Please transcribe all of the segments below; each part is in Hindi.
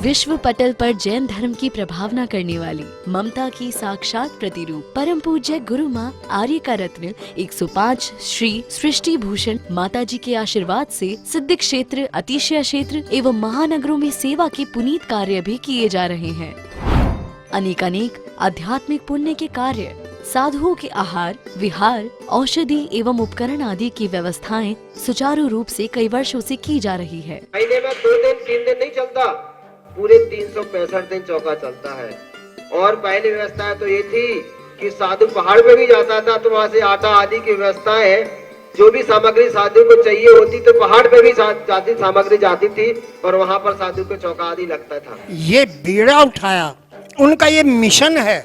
विश्व पटल पर जैन धर्म की प्रभावना करने वाली ममता की साक्षात प्रतिरूप परम पूज्य गुरु माँ आर्य का रत्न 105 श्री सृष्टि भूषण माता जी के आशीर्वाद से सिद्ध क्षेत्र, अतिशय क्षेत्र एवं महानगरों में सेवा के पुनीत कार्य भी किए जा रहे हैं। अनेक आध्यात्मिक पुण्य के कार्य, साधुओं के आहार, विहार, औषधि एवं उपकरण आदि की व्यवस्थाएं सुचारू रूप से कई वर्षों से की जा रही है। महीने में 2 दिन 3 दिन नहीं चलता, पूरे 365 दिन चौका चलता है। और पहली व्यवस्था तो ये थी कि साधु पहाड़ पे भी जाता था तो वहाँ से आटा आदि की व्यवस्था है, जो भी सामग्री साधु को चाहिए होती तो पहाड़ पे भी जाती सामग्री जाती थी और वहाँ पर साधु को चौका आदि लगता था। ये बीड़ा उठाया, उनका ये मिशन है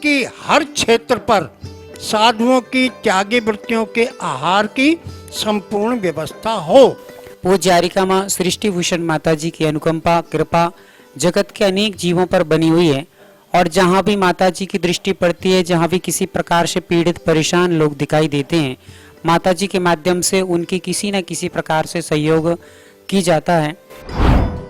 कि हर क्षेत्र पर साधुओं की त्यागी वृत्तियों के आहार की संपूर्ण व्यवस्था हो। पूज्य आर्यिका माँ सृष्टि भूषण माता जी की अनुकंपा कृपा जगत के अनेक जीवों पर बनी हुई है और जहाँ भी माता जी की दृष्टि पड़ती है, जहाँ भी किसी प्रकार से पीड़ित परेशान लोग दिखाई देते हैं, माता जी के माध्यम से उनकी किसी न किसी प्रकार से सहयोग की जाता है।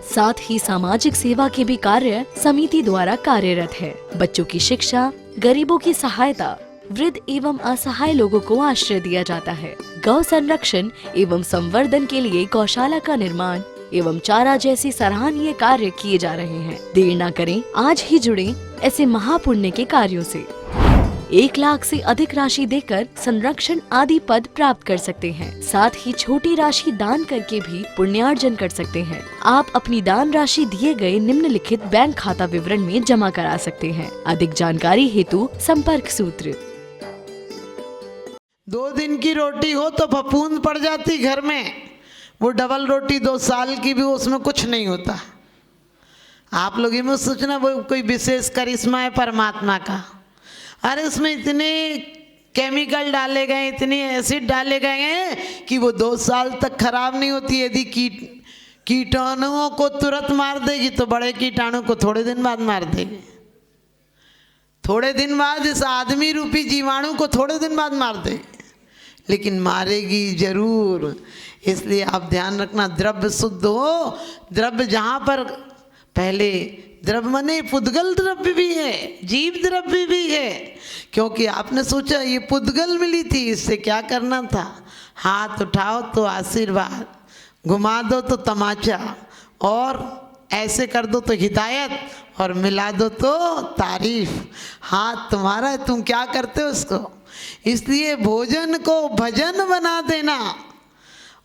साथ ही सामाजिक सेवा के भी कार्य समिति द्वारा कार्यरत है। बच्चों की शिक्षा, गरीबों की सहायता, वृद्ध एवं असहाय लोगों को आश्रय दिया जाता है। गौ संरक्षण एवं संवर्धन के लिए गौशाला का निर्माण एवं चारा जैसे सराहनीय कार्य किए जा रहे हैं। देर न करें, आज ही जुड़ें ऐसे महापुण्य के कार्यों से। 1 लाख से अधिक राशि देकर संरक्षण आदि पद प्राप्त कर सकते हैं। साथ ही छोटी राशि दान करके भी पुण्यार्जन कर सकते हैं। आप अपनी दान राशि दिए गए निम्नलिखित बैंक खाता विवरण में जमा करा सकते हैं। अधिक जानकारी हेतु संपर्क सूत्र। 2 दिन की रोटी हो तो फफूंद पड़ जाती घर में, वो डबल रोटी 2 साल की भी उसमें कुछ नहीं होता। आप लोग ये सोचना वो कोई विशेष करिश्मा है परमात्मा का। अरे उसमें इतने केमिकल डाले गए, इतने एसिड डाले गए हैं कि वो 2 साल तक खराब नहीं होती। यदि कीटाणुओं को तुरंत मार देगी तो बड़े कीटाणु को थोड़े दिन बाद मार देगी। थोड़े दिन बाद इस आदमी रूपी जीवाणु को थोड़े दिन बाद मार देगी, लेकिन मारेगी जरूर। इसलिए आप ध्यान रखना, द्रव्य शुद्ध हो। द्रव्य जहाँ पर पहले द्रव्य मने पुद्गल द्रव्य भी है, जीव द्रव्य भी है। क्योंकि आपने सोचा ये पुद्गल मिली थी, इससे क्या करना था? हाथ उठाओ तो आशीर्वाद, घुमा दो तो तमाचा, और ऐसे कर दो तो हिदायत, और मिला दो तो तारीफ। हाथ तुम्हारा है, तुम क्या करते हो उसको। इसलिए भोजन को भजन बना देना।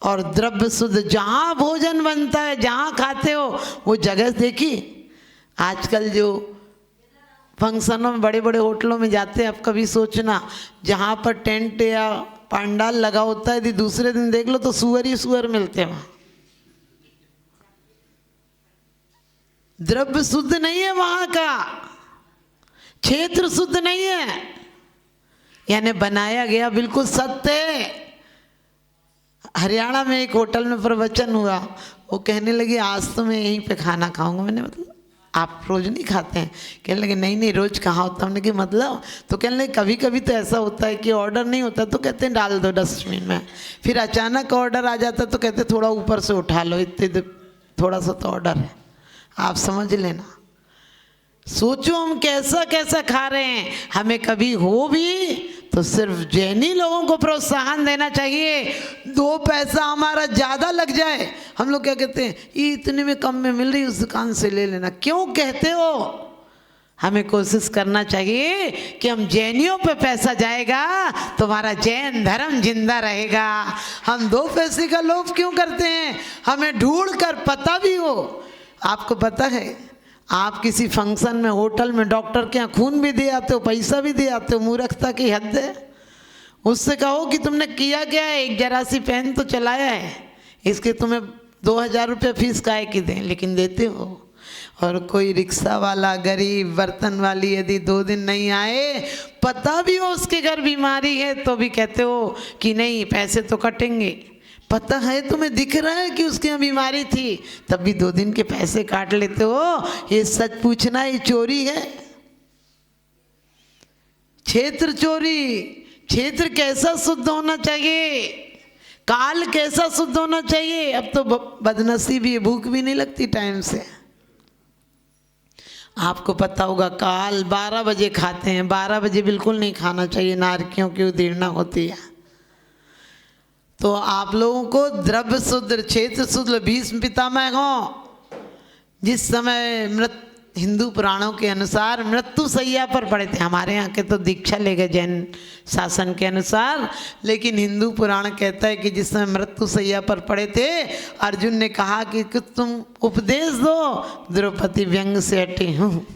और द्रव्य शुद्ध, जहाँ भोजन बनता है, जहाँ खाते हो वो जगह देखी। आजकल जो फंक्शनों में, बड़े बड़े होटलों में जाते हैं, आप कभी सोचना जहाँ पर टेंट या पंडाल लगा होता है, यदि दूसरे दिन देख लो तो सुअर ही सुअर मिलते हैं वहाँ। द्रव्य शुद्ध नहीं है वहाँ का, क्षेत्र शुद्ध नहीं है, यानी बनाया गया बिल्कुल सत्य है। हरियाणा में एक होटल में प्रवचन हुआ, वो कहने लगी आज तो मैं यहीं पे खाना खाऊंगा। मैंने मतलब आप रोज नहीं खाते हैं? कहने लगे नहीं रोज कहाँ होता। हमने कि मतलब? तो कहने लगे कभी कभी तो ऐसा होता है कि ऑर्डर नहीं होता तो कहते हैं डाल दो डस्टबिन में, फिर अचानक ऑर्डर आ जाता तो कहते थोड़ा ऊपर से उठा लो, इतने थोड़ा सा तो ऑर्डर है। आप समझ लेना। सोचो हम कैसा कैसा खा रहे हैं। हमें कभी हो भी तो सिर्फ जैनी लोगों को प्रोत्साहन देना चाहिए। 2 पैसा हमारा ज़्यादा लग जाए, हम लोग क्या कहते हैं, ये इतने में कम में मिल रही उस दुकान से ले लेना। क्यों कहते हो? हमें कोशिश करना चाहिए कि हम जैनियों पे पैसा जाएगा तो हमारा जैन धर्म जिंदा रहेगा। हम 2 पैसे का लोभ क्यों करते हैं? हमें ढूंढ कर पता भी हो। आपको पता है, आप किसी फंक्शन में, होटल में डॉक्टर के यहाँ खून भी दे आते हो, पैसा भी दे आते हो, मूर्खता की हद है। उससे कहो कि तुमने किया क्या है, एक जरा सी पेन तो चलाया है, इसके तुम्हें 2000 रुपये फीस काहे की दें, लेकिन देते हो। और कोई रिक्शा वाला, गरीब, बर्तन वाली यदि 2 दिन नहीं आए, पता भी हो उसके घर बीमारी है, तो भी कहते हो कि नहीं पैसे तो कटेंगे। पता है, तुम्हें दिख रहा है कि उसके यहाँ बीमारी थी, तब भी 2 दिन के पैसे काट लेते हो। ये सच पूछना, ये चोरी है। क्षेत्र चोरी। क्षेत्र कैसा शुद्ध होना चाहिए, काल कैसा शुद्ध होना चाहिए। अब तो बदनसीबी, भूख भी नहीं लगती टाइम से। आपको पता होगा काल 12 बजे खाते हैं, 12 बजे बिल्कुल नहीं खाना चाहिए, नारकियों की उदीर्णा होती है। तो आप लोगों को द्रव्य शुद्र क्षेत्र शुद्र भीष्म पितामह हो जिस समय हिंदू पुराणों के अनुसार मृत्यु शैया पर पड़े थे। हमारे यहाँ के तो दीक्षा ले गए जैन शासन के अनुसार, लेकिन हिंदू पुराण कहता है कि जिस समय मृत्यु शैया पर पड़े थे, अर्जुन ने कहा कि तुम उपदेश दो, द्रौपदी व्यंग से हटी हूँ।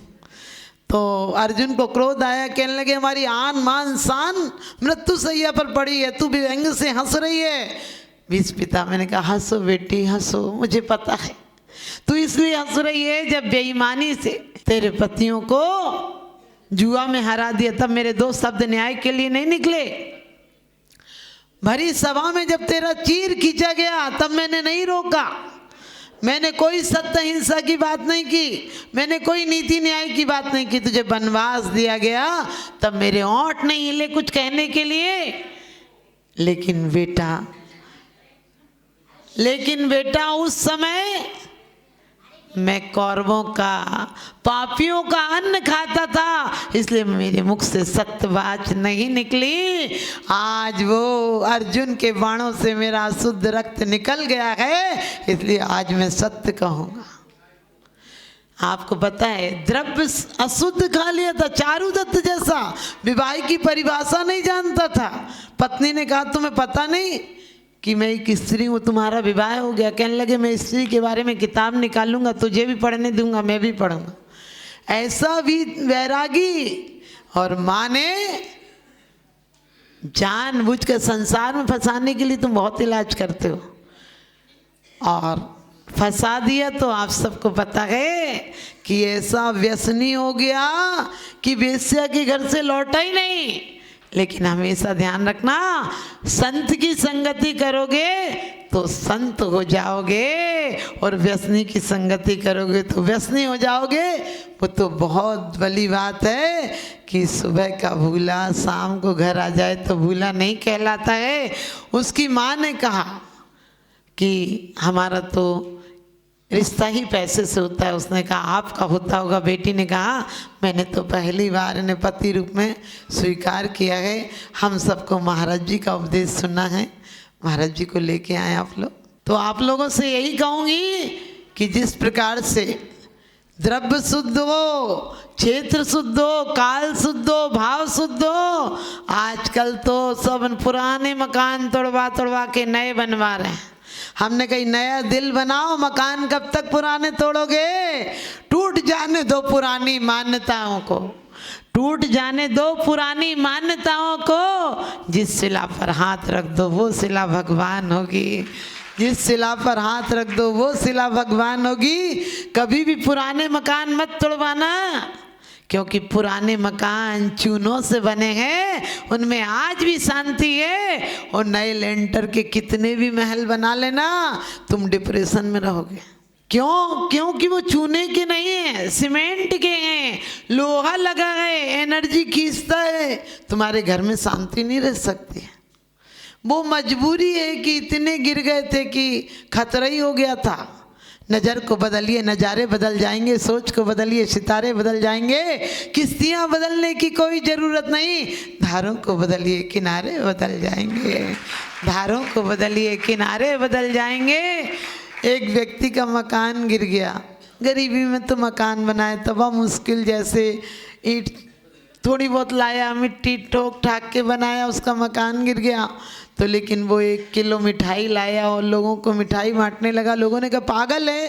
तो अर्जुन को क्रोध आया, कहने लगे हमारी आन मान शान मृत्यु शैया पर पड़ी है, तू भी व्यंग से हंस रही है। भीष्म पिता मैंने कहा हंसो बेटी हंसो, मुझे पता है तू इसलिए हंस रही है जब बेईमानी से तेरे पतियों को जुआ में हरा दिया, तब मेरे 2 शब्द न्याय के लिए नहीं निकले। भरी सभा में जब तेरा चीर खींचा गया तब मैंने नहीं रोका, मैंने कोई सत्य हिंसा की बात नहीं की, मैंने कोई नीति न्याय की बात नहीं की। तुझे वनवास दिया गया तब मेरे होंठ नहीं हिले कुछ कहने के लिए। लेकिन बेटा उस समय मैं कौरवों का पापियों का अन्न खाता था, इसलिए मेरे मुख से सत्य बात नहीं निकली। आज वो अर्जुन के बाणों से मेरा शुद्ध रक्त निकल गया है, इसलिए आज मैं सत्य कहूँगा। आपको पता है द्रव्य अशुद्ध खा लिया था, चारुदत्त जैसा विवाह की परिभाषा नहीं जानता था। पत्नी ने कहा तुम्हें पता नहीं कि मैं एक स्त्री हूँ, तुम्हारा विवाह हो गया। कहने लगे मैं स्त्री के बारे में किताब निकालूंगा, तुझे भी पढ़ने दूंगा, मैं भी पढ़ूंगा। ऐसा भी वैरागी। और माँ ने जानबूझ कर संसार में फंसाने के लिए तुम बहुत इलाज करते हो, और फंसा दिया तो आप सबको पता है कि ऐसा व्यसनी हो गया कि वेश्या के घर से लौटा ही नहीं। लेकिन हमेशा ध्यान रखना, संत की संगति करोगे तो संत हो जाओगे, और व्यसनी की संगति करोगे तो व्यसनी हो जाओगे। वो तो बहुत बड़ी बात है कि सुबह का भूला शाम को घर आ जाए तो भूला नहीं कहलाता है। उसकी माँ ने कहा कि हमारा तो रिश्ता ही पैसे से होता है। उसने कहा आपका होता होगा। बेटी ने कहा मैंने तो पहली बार इन्हें पति रूप में स्वीकार किया है। हम सबको महाराज जी का उपदेश सुनना है, महाराज जी को लेके आए आप लोग। तो आप लोगों से यही कहूँगी कि जिस प्रकार से द्रव्य शुद्ध हो, क्षेत्र शुद्ध हो, काल शुद्ध हो, भाव शुद्ध हो, आजकल तो सब पुराने मकान तोड़वा के नए बनवा रहे हैं। हमने कही नया दिल बनाओ, मकान कब तक पुराने तोड़ोगे? टूट जाने दो पुरानी मान्यताओं को, टूट जाने दो पुरानी मान्यताओं को। जिस शिला पर हाथ रख दो वो शिला भगवान होगी, जिस शिला पर हाथ रख दो वो शिला भगवान होगी। कभी भी पुराने मकान मत तोड़वाना, क्योंकि पुराने मकान चूनों से बने हैं, उनमें आज भी शांति है। और नए लेंटर के कितने भी महल बना लेना, तुम डिप्रेशन में रहोगे। क्यों? क्योंकि वो चूने के नहीं है, सीमेंट के हैं, लोहा लगा है, एनर्जी खींचता है। तुम्हारे घर में शांति नहीं रह सकती। वो मजबूरी है कि इतने गिर गए थे कि खतरा ही हो गया था। नज़र को बदलिए, नज़ारे बदल जाएंगे। सोच को बदलिए, सितारे बदल जाएंगे। किश्तियाँ बदलने की कोई ज़रूरत नहीं, धारों को बदलिए, किनारे बदल जाएंगे। धारों को बदलिए, किनारे बदल जाएंगे। एक व्यक्ति का मकान गिर गया, गरीबी में तो मकान बनाए तब मुश्किल, जैसे ईंट थोड़ी बहुत लाया, मिट्टी ठोक ठाक के बनाया, उसका मकान गिर गया। तो लेकिन वो 1 किलो मिठाई लाया और लोगों को मिठाई बांटने लगा। लोगों ने कहा पागल है,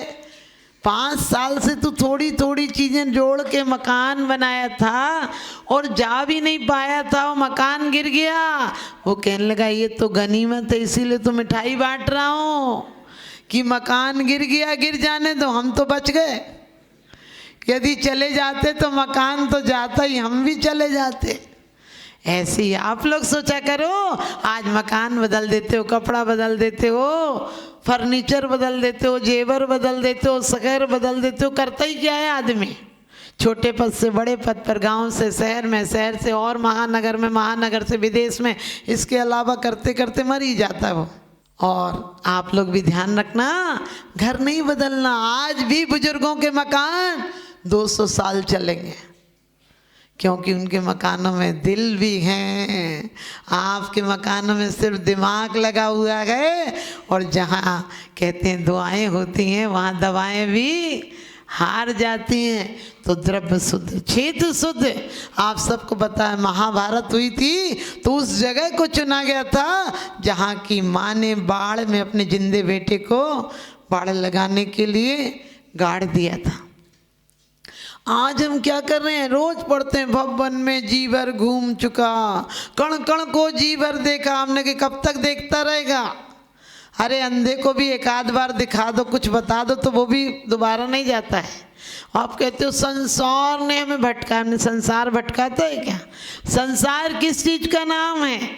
5 साल से तू थोड़ी थोड़ी चीज़ें जोड़ के मकान बनाया था और जा भी नहीं पाया था, वो मकान गिर गया। वो कहने लगा ये तो गनीमत है, इसीलिए तो मिठाई बांट रहा हूँ कि मकान गिर गया, गिर जाने दो, हम तो बच गए। यदि चले जाते तो मकान तो जाता ही, हम भी चले जाते। ऐसे ही आप लोग सोचा करो। आज मकान बदल देते हो, कपड़ा बदल देते हो, फर्नीचर बदल देते हो, जेवर बदल देते हो, शहर बदल देते हो। करता ही क्या है आदमी? छोटे पद से बड़े पद पर, गांव से शहर में, शहर से और महानगर में, महानगर से विदेश में, इसके अलावा करते करते मर ही जाता है वो। और आप लोग भी ध्यान रखना, घर नहीं बदलना। आज भी बुजुर्गों के मकान 200 साल चलेंगे, क्योंकि उनके मकानों में दिल भी हैं। आपके मकानों में सिर्फ दिमाग लगा हुआ है, और जहाँ कहते हैं दुआएं होती हैं वहाँ दवाएं भी हार जाती हैं। तो द्रव्य शुद्ध, क्षेत्र शुद्ध। आप सबको पता है महाभारत हुई थी तो उस जगह को चुना गया था जहाँ की माँ ने बाढ़ में अपने जिंदे बेटे को बाढ़ लगाने के लिए गाड़ दिया था। आज हम क्या कर रहे हैं, रोज पढ़ते हैं भवन में जी भर घूम चुका, कण कण को जी भर देखा। हमने कि कब तक देखता रहेगा। अरे अंधे को भी एक आध बार दिखा दो, कुछ बता दो तो वो भी दोबारा नहीं जाता है। आप कहते हो संसार ने हमें भटका, हमने संसार भटकाता है क्या? संसार किस चीज का नाम है?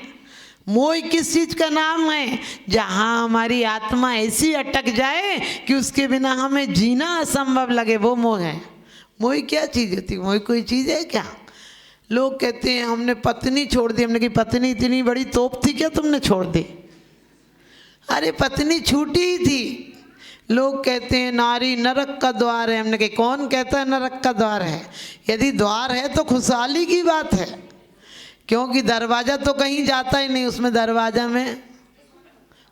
मोह किस चीज का नाम है? जहाँ हमारी आत्मा ऐसी अटक जाए कि उसके बिना हमें जीना असंभव लगे, वो मोह है। मोह क्या चीज़ होती है? मोह कोई चीज़ है क्या? लोग कहते हैं हमने पत्नी छोड़ दी। हमने कही पत्नी इतनी बड़ी तोप थी क्या तुमने छोड़ दी? अरे पत्नी छूटी ही थी। लोग कहते हैं नारी नरक का द्वार है। हमने कही कौन कहता है नरक का द्वार है? यदि द्वार है तो खुशहाली की बात है, क्योंकि दरवाज़ा तो कहीं जाता ही नहीं, उसमें दरवाज़ा में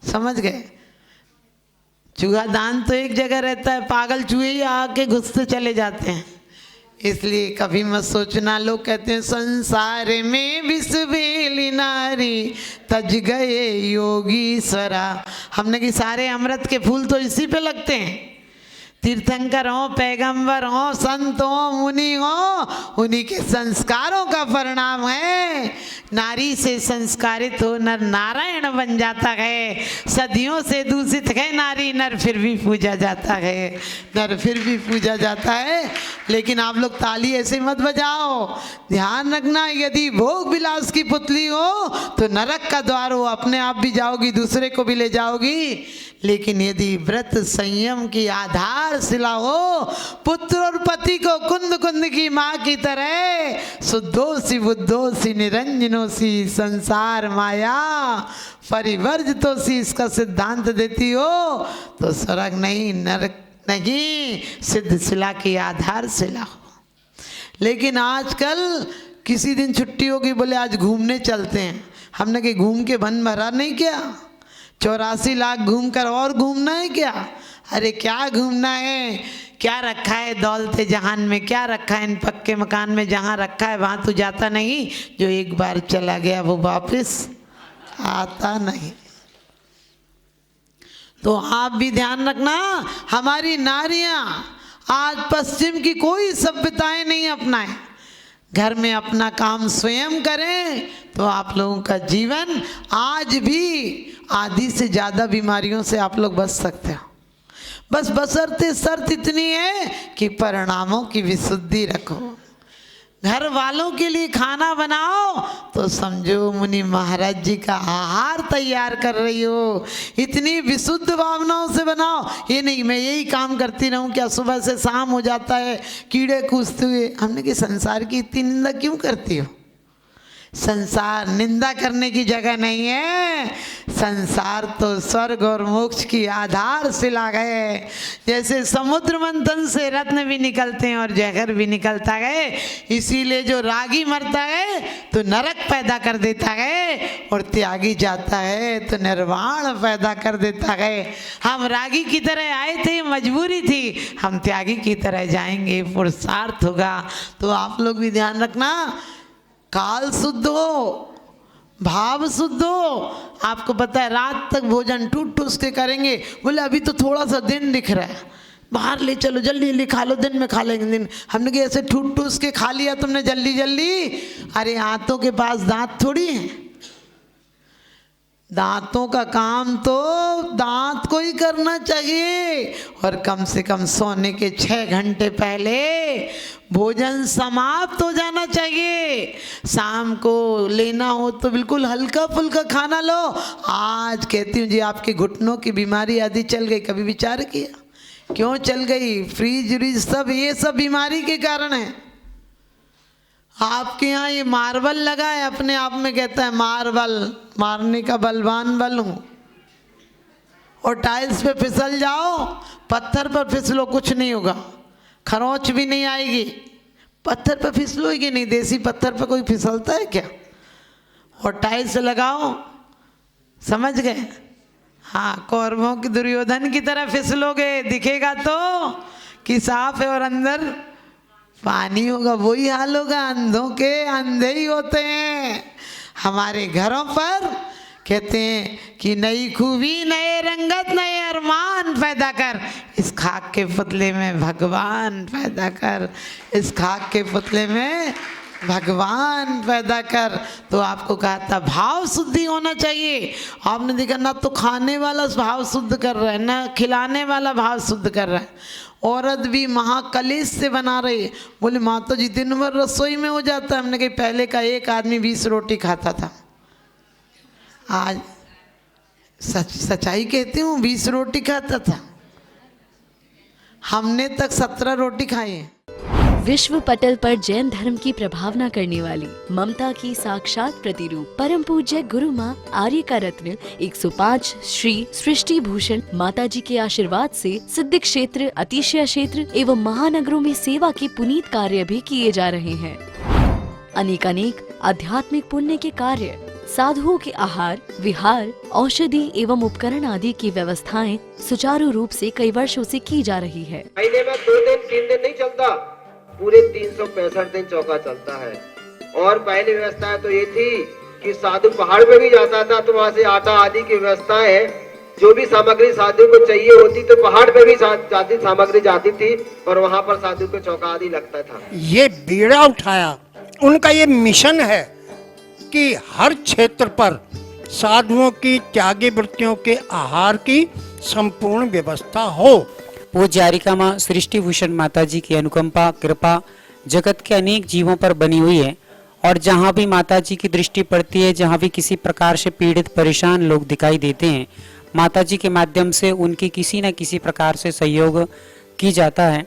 समझ गए चूहा दान तो एक जगह रहता है, पागल चूहे ही आके घुसते चले जाते हैं। इसलिए कभी मत सोचना। लोग कहते हैं संसार में विष बेली नारी तज गए योगीश्वरा। हमने कि सारे अमृत के फूल तो इसी पे लगते हैं। तीर्थंकर हो, पैगंबर हो, संत हो, मुनि हो, उन्हीं के संस्कारों का परिणाम है। नारी से संस्कारित हो नर नारायण बन जाता है। सदियों से दूषित है नारी, नर फिर भी पूजा जाता है, नर फिर भी पूजा जाता है। लेकिन आप लोग ताली ऐसे मत बजाओ। ध्यान रखना, यदि भोग विलास की पुतली हो तो नरक का द्वार हो, अपने आप भी जाओगी, दूसरे को भी ले जाओगी। लेकिन यदि व्रत संयम की आधारशिला हो, पुत्र और पति को कुंद कुंद की माँ की तरह शुद्धोसी बुद्धोसी निरंजनोसी संसार माया परिवर्जितोसी इसका सिद्धांत देती हो तो स्वर्ग नहीं नरक नहीं, सिद्ध शिला की आधारशिला हो। लेकिन आजकल किसी दिन छुट्टी होगी, बोले आज घूमने चलते हैं। हमने कि घूम के बन भरा नहीं क्या? 84 लाख घूम कर और घूमना है क्या? अरे क्या घूमना है? क्या रखा है दौलत जहान में? क्या रखा है इन पक्के मकान में? जहाँ रखा है वहाँ तो जाता नहीं। जो एक बार चला गया वो वापस आता नहीं। तो आप भी ध्यान रखना, हमारी नारियां आज पश्चिम की कोई सभ्यताएं नहीं अपनाएं, घर में अपना काम स्वयं करें तो आप लोगों का जीवन आज भी आधी से ज़्यादा बीमारियों से आप लोग बच सकते हो। बस बशर्ते शर्त इतनी है कि परिणामों की विशुद्धि रखो। घर वालों के लिए खाना बनाओ तो समझो मुनि महाराज जी का आहार तैयार कर रही हो। इतनी विशुद्ध भावनाओं से बनाओ। ये नहीं मैं यही काम करती रहूं, क्या सुबह से शाम हो जाता है कीड़े कूदते हुए। हमने कि संसार की इतनी निंदा क्यों करती हो? संसार निंदा करने की जगह नहीं है। संसार तो स्वर्ग और मोक्ष की आधारशिला है। जैसे समुद्र मंथन से रत्न भी निकलते हैं और जहर भी निकलता है, इसीलिए जो रागी मरता है तो नरक पैदा कर देता है और त्यागी जाता है तो निर्वाण पैदा कर देता है। हम रागी की तरह आए थे, मजबूरी थी, हम त्यागी की तरह जाएंगे, पुरुषार्थ होगा। तो आप लोग भी ध्यान रखना, काल शुद्ध हो, भाव शुद्ध हो। आपको पता है रात तक भोजन टूट टूस के करेंगे, बोले अभी तो थोड़ा सा दिन दिख रहा है, बाहर ले चलो, जल्दी जल्दी खा लो, दिन में खा लेंगे। दिन हमने कि ऐसे ठूट टूस के खा लिया तुमने जल्दी जल्दी। अरे हाथों के पास दांत थोड़ी हैं, दांतों का काम तो दांत को ही करना चाहिए। और कम से कम सोने के 6 घंटे पहले भोजन समाप्त हो जाना चाहिए। शाम को लेना हो तो बिल्कुल हल्का फुल्का खाना लो। आज कहती हूँ जी आपके घुटनों की बीमारी आदि चल गई, कभी विचार किया क्यों चल गई? फ्रीज व्रीज सब ये सब बीमारी के कारण है। आपके यहाँ ये मार्बल लगा है, अपने आप में कहता है मार्बल, मारने का बलवान बल हूँ। और टाइल्स पे फिसल जाओ, पत्थर पर फिसलो, कुछ नहीं होगा। खरोंच भी नहीं आएगी, पत्थर पर फिसलोगी नहीं, देसी पत्थर पर कोई फिसलता है क्या? और टाइल्स लगाओ, समझ गए? हाँ, कौरवों की दुर्योधन की तरह फिसलोगे, दिखेगा तो कि साफ है और अंदर पानी होगा। वही हाल होगा अंधों के, अंधे ही होते हैं। हमारे घरों पर कहते हैं कि नई खूबी, नए रंगत, नए अरमान पैदा कर, इस खाक के पुतले में भगवान पैदा कर, इस खाक के पुतले में भगवान पैदा कर। तो आपको कहा था भाव शुद्धि होना चाहिए। आपने देखा ना तो खाने वाला भाव शुद्ध कर रहा है, ना खिलाने वाला भाव शुद्ध कर रहा है। औरत भी महाकलेश से बना रही है। बोले माता जी दिन भर रसोई में हो जाता है। हमने कहा पहले का एक आदमी 20 रोटी खाता था, आज सच्चाई कहती हूँ 20 रोटी खाता था, हमने तक 17 रोटी खाई है। विश्व पटल पर जैन धर्म की प्रभावना करने वाली ममता की साक्षात प्रतिरूप परम पूज्य गुरु माँ आर्य का रत्न 105 श्री सृष्टि भूषण माता जी के आशीर्वाद से सिद्ध क्षेत्र, अतिशय क्षेत्र एवं महानगरों में सेवा के पुनीत कार्य भी किए जा रहे हैं। अनेक आध्यात्मिक पुण्य के कार्य, साधुओं के आहार, विहार, औषधि एवं उपकरण आदि की व्यवस्थाएं सुचारू रूप से कई वर्षों से की जा रही है। महीने में 2 दिन 3 दिन नहीं चलता, पूरे 365 दिन चौका चलता है। और पहली व्यवस्था तो ये थी कि साधु पहाड़ पे भी जाता था तो वहाँ से आटा आदि की व्यवस्था है, जो भी सामग्री साधु को चाहिए होती तो पहाड़ पे भी जाती सामग्री जाती थी और वहाँ पर साधु को चौका आदि लगता था। ये बीड़ा उठाया, उनका ये मिशन है कि हर क्षेत्र पर साधुओं की त्यागी वृत्तियों के आहार की संपूर्ण व्यवस्था हो। पूज्य आरिका माँ सृष्टि भूषण माता जी की अनुकंपा कृपा जगत के अनेक जीवों पर बनी हुई है और जहाँ भी माता जी की दृष्टि पड़ती है, जहाँ भी किसी प्रकार से पीड़ित परेशान लोग दिखाई देते हैं, माता जी के माध्यम से उनकी किसी न किसी प्रकार से सहयोग की जाता है।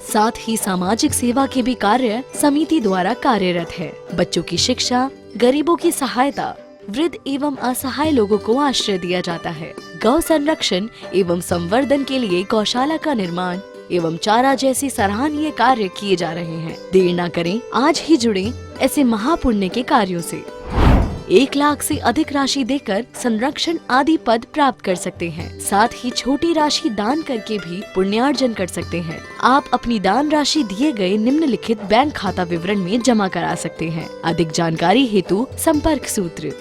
साथ ही सामाजिक सेवा के भी कार्य समिति द्वारा कार्यरत है। बच्चों की शिक्षा, गरीबों की सहायता, वृद्ध एवं असहाय लोगों को आश्रय दिया जाता है। गौ संरक्षण एवं संवर्धन के लिए गौशाला का निर्माण एवं चारा जैसे सराहनीय कार्य किए जा रहे हैं। देर न करें, आज ही जुड़ें ऐसे महापुण्य के कार्यों से। 1 लाख से अधिक राशि देकर संरक्षण आदि पद प्राप्त कर सकते हैं। साथ ही छोटी राशि दान करके भी पुण्यार्जन कर सकते हैं। आप अपनी दान राशि दिए गए निम्नलिखित बैंक खाता विवरण में जमा करा सकते हैं। अधिक जानकारी हेतु संपर्क सूत्र